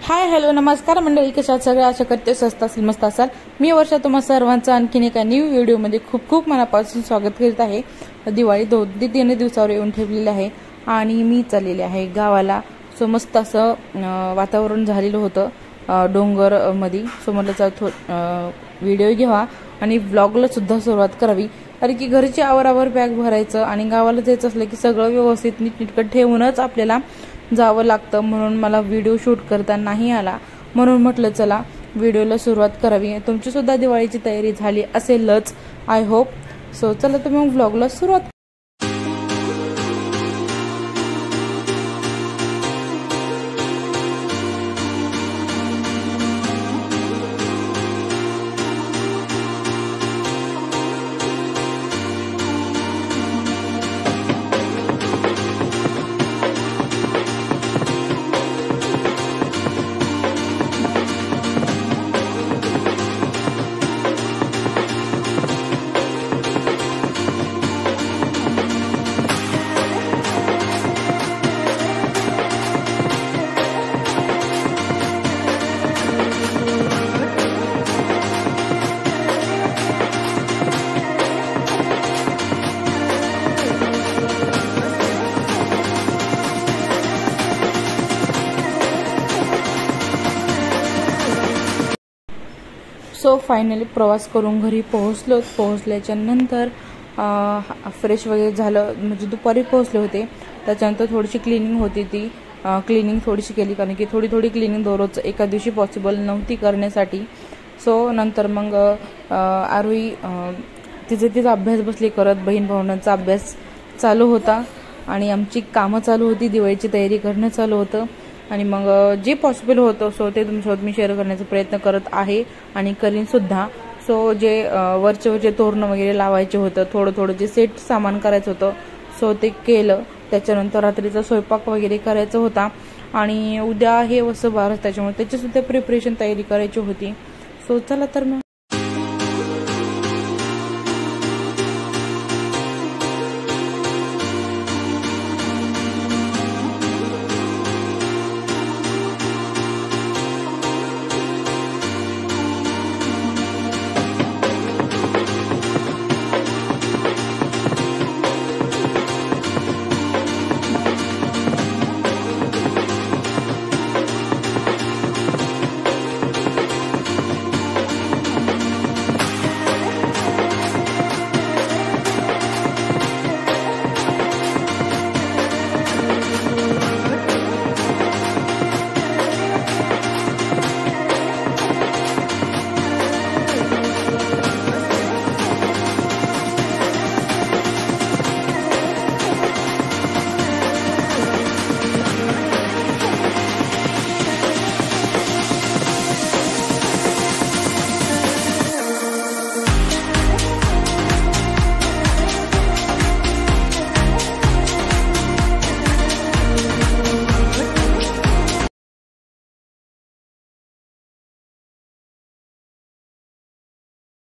Hi hello नमस्कार मंडळी, कशा आहात सगळे? आशा करते स्वस्त असेल, मस्त असाल. मी वर्षा तुम्हा सर्वांचं आणखीन एका न्यू व्हिडिओमध्ये खूप खूप मनापासून स्वागत करीत आहे. दिवाळी 2-3 दिवसावर येऊन ठेवलेली आहे आणि मी चाललेले आहे गावाला. सो मस्त असं वातावरण झालेलं होतं डोंगर मध्ये. सो म्हटलं व्हिडिओ घ्यावा आणि व्लॉगला सुद्धा सुरुवात करावी, कारण की घरची आवारावर बॅग भरायचं आणि गावाला जायचं असलं की सगळं व्यवस्थित नीटनेटकं ठेवूनच आपल्याला जावं लागतं. म्हणून मला व्हिडिओ शूट करता नाही आला, म्हणून म्हटलं चला व्हिडिओला सुरुवात करावी. तुमची सुद्धा दिवाळीची तयारी झाली असेलच, आय होप. सो चला तुम्ही मग व्लॉगला सुरुवात. सो फायनली प्रवास करून घरी पोहोचल्याच्या नंतर फ्रेश वगैरे झालं, म्हणजे दुपारी पोहोचले होते. त्याच्यानंतर थोडीशी क्लिनिंग होती, ती क्लिनिंग थोडीशी केली, कारण की थोडी क्लिनिंग दररोज एका दिवशी पॉसिबल नव्हती करण्यासाठी. सो नंतर मग आरोही तिचा अभ्यास बसली करत. बहीण भावंडांचा अभ्यास चालू होता आणि आमची कामं चालू होती, दिवाळीची तयारी करणं चालू होतं. आणि मग जे पॉसिबल होतं सो ते तुमच्यासोबत मी शेअर करण्याचा प्रयत्न करत आहे आणि करीन सुद्धा. सो जे वरचे तोरणं वगैरे लावायचे होतं, थोडं जे सेट सामान करायचं होतं सो ते केलं. त्याच्यानंतर रात्रीचा स्वयंपाक वगैरे करायचा होता आणि उद्या आहे वसुबारस, त्याच्यामुळे त्याची सुद्धा प्रिपरेशन तयारी करायची होती. सो चला तर मग